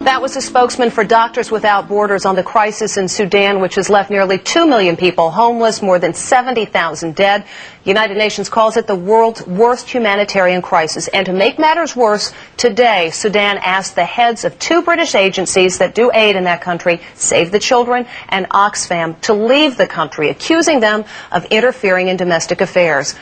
That was a spokesman for Doctors Without Borders on the crisis in Sudan, which has left nearly 2 million people homeless, more than 70,000 dead. The United Nations calls it the world's worst humanitarian crisis. And to make matters worse, today Sudan asked the heads of 2 British agencies that do aid in that country, Save the Children and Oxfam, to leave the country, accusing them of interfering in domestic affairs.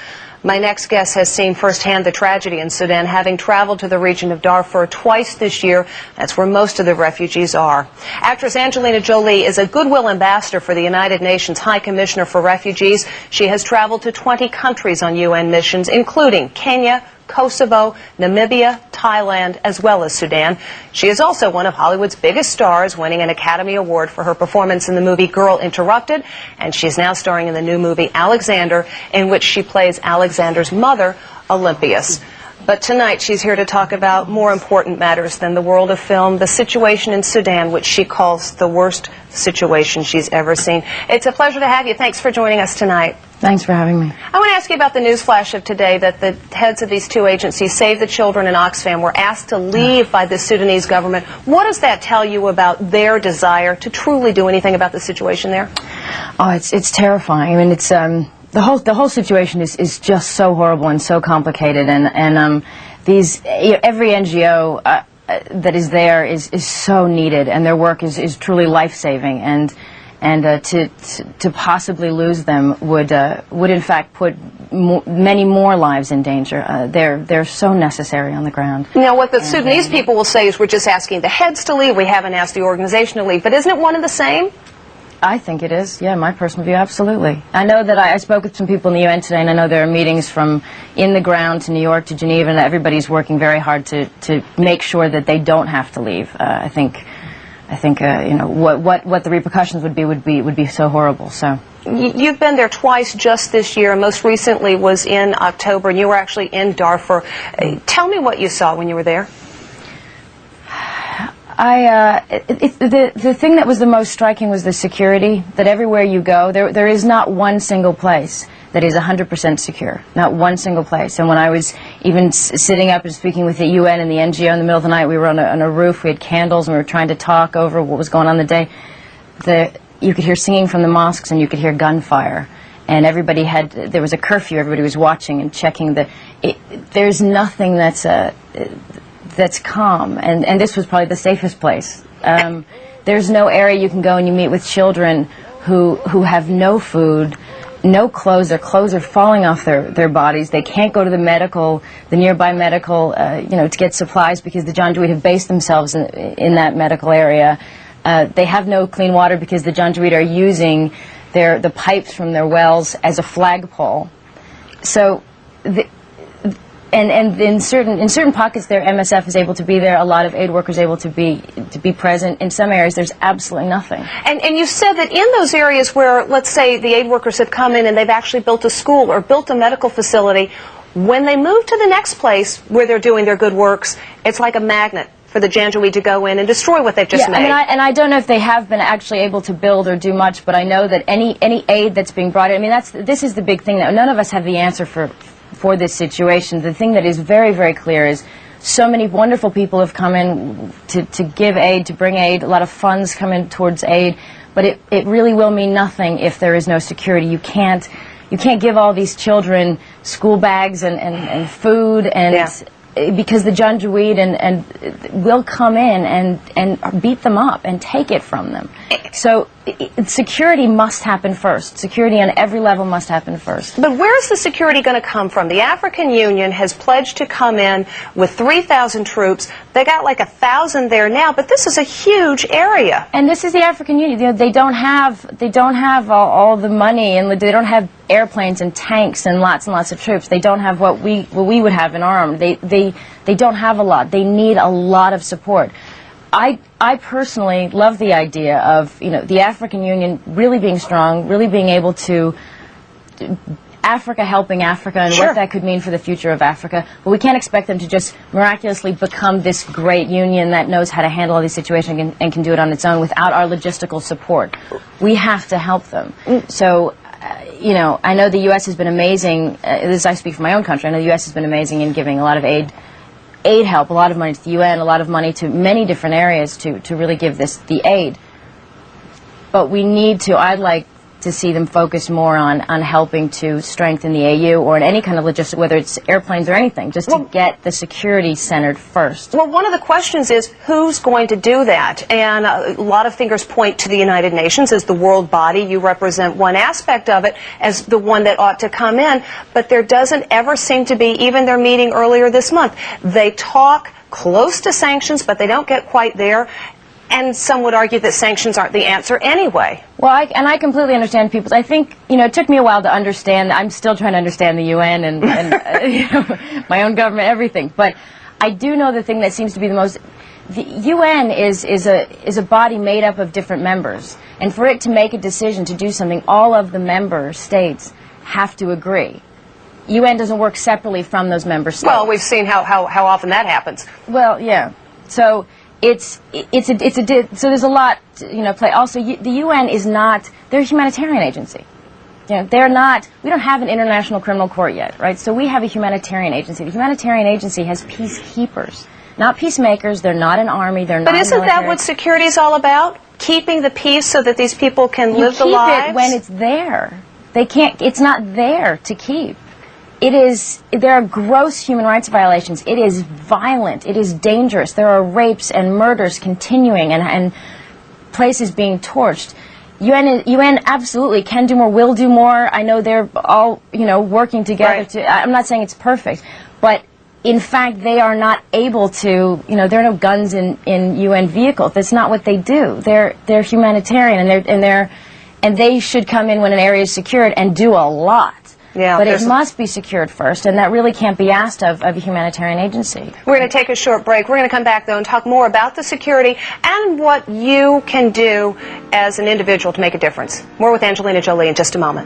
My next guest has seen firsthand the tragedy in Sudan, having traveled to the region of Darfur twice this year. That's where most of the refugees are. Actress Angelina Jolie is a Goodwill Ambassador for the United Nations High Commissioner for Refugees. She has traveled to 20 countries on UN missions, including Kenya, Kosovo, Namibia, Thailand, as well as Sudan. She is also one of Hollywood's biggest stars, winning an Academy Award for her performance in the movie Girl Interrupted, and she is now starring in the new movie Alexander, in which she plays Alexander's mother, Olympias. But tonight she's here to talk about more important matters than the world of film, the situation in Sudan, which she calls the worst situation she's ever seen. It's a pleasure to have you. Thanks for joining us tonight. Thanks for having me. I want to ask you about the news flash of today that the heads of these 2 agencies, Save the Children and Oxfam, were asked to leave by the Sudanese government. What does that tell you about their desire to truly do anything about the situation there? Oh, it's terrifying. I mean, it's the whole situation is just so horrible and so complicated, and every NGO that is there is so needed, and their work is truly life-saving, and to possibly lose them would in fact put many more lives in danger. They're so necessary on the ground. Now, what the Sudanese people will say is, we're just asking the heads to leave. We haven't asked the organization to leave. But isn't it one and the same? I think it is, yeah, my personal view, absolutely. I know that I spoke with some people in the UN today, and I know there are meetings from in the ground to New York to Geneva, and everybody's working very hard to make sure that they don't have to leave. I think you know, what the repercussions would be so horrible. So you've been there twice just this year, and most recently was in October, and you were actually in Darfur. Tell me what you saw when you were there. The thing that was the most striking was the security, that everywhere you go, there is not one single place that is 100% secure, not one single place. And when I was even sitting up and speaking with the UN and the NGO in the middle of the night, we were on a roof, we had candles, and we were trying to talk over what was going on the day. You could hear singing from the mosques, and you could hear gunfire. And there was a curfew, everybody was watching and checking. There's nothing that's calm, and this was probably the safest place. There's no area you can go and you meet with children who have no food, no clothes. Their clothes are falling off their bodies. They can't go to the nearby medical, to get supplies, because the Janjaweed have based themselves in that medical area. They have no clean water because the Janjaweed are using the pipes from their wells as a flagpole. So And in certain pockets there, MSF is able to be there. A lot of aid workers able to be present. In some areas, there's absolutely nothing. And you said that in those areas where, let's say, the aid workers have come in and they've actually built a school or built a medical facility, when they move to the next place where they're doing their good works, it's like a magnet for the Janjaweed to go in and destroy what they've just made. I don't know if they have been actually able to build or do much, but I know that any aid that's being brought in, this is the big thing that none of us have the answer for this situation. The thing that is very, very clear is so many wonderful people have come in to give aid, to bring aid. A lot of funds come in towards aid, but it really will mean nothing if there is no security. You can't give all these children school bags and food, and because the Janjaweed will come in and beat them up and take it from them. So security must happen first. Security on every level must happen first. But where is the security going to come from? The African Union has pledged to come in with 3,000 troops. They got like 1,000 there now, but this is a huge area. And this is the African Union. They don't have all the money, and they don't have airplanes and tanks and lots of troops. They don't have what we would have in our army. They don't have a lot. They need a lot of support. I personally love the idea of the African Union really being strong, really being able to Africa helping Africa, and what that could mean for the future of Africa. But we can't expect them to just miraculously become this great union that knows how to handle all these situations and can do it on its own without our logistical support. We have to help them. So I know the U.S. has been amazing. This I speak for my own country. I know the U.S. has been amazing in giving a lot of aid aid help, a lot of money to the UN, a lot of money to many different areas to really give the aid. But we need to, I'd like to see them focus more on helping to strengthen the AU or in any kind of logistics, whether it's airplanes or anything, just to get the security centered first. Well, one of the questions is who's going to do that? And a lot of fingers point to the United Nations as the world body. You represent one aspect of it as the one that ought to come in, but there doesn't ever seem to be, even their meeting earlier this month, they talk close to sanctions, but they don't get quite there. And some would argue that sanctions aren't the answer anyway. Well, I completely understand people. I think, it took me a while to understand. I'm still trying to understand the UN and my own government, everything. But I do know the thing that seems to be the most... The UN is a body made up of different members. And for it to make a decision to do something, all of the member states have to agree. UN doesn't work separately from those member states. Well, we've seen how often that happens. Well, yeah. So... so there's a lot play. Also, the UN is not, they're a humanitarian agency. They're not, we don't have an international criminal court yet, right? So we have a humanitarian agency. The humanitarian agency has peacekeepers, not peacemakers. They're not an army. They're not But isn't that what security is all about? Keeping the peace so that these people can live the lives? You keep it when it's there. They can't, it's not there to keep. There are gross human rights violations. It is violent. It is dangerous. There are rapes and murders continuing and places being torched. UN absolutely can do more, will do more. I know they're all, working together to, I'm not saying it's perfect, but in fact they are not able to, there are no guns in UN vehicles. That's not what they do. They're humanitarian and they should come in when an area is secured and do a lot. Yeah, but it must be secured first, and that really can't be asked of a humanitarian agency. We're going to take a short break. We're going to come back, though, and talk more about the security and what you can do as an individual to make a difference. More with Angelina Jolie in just a moment.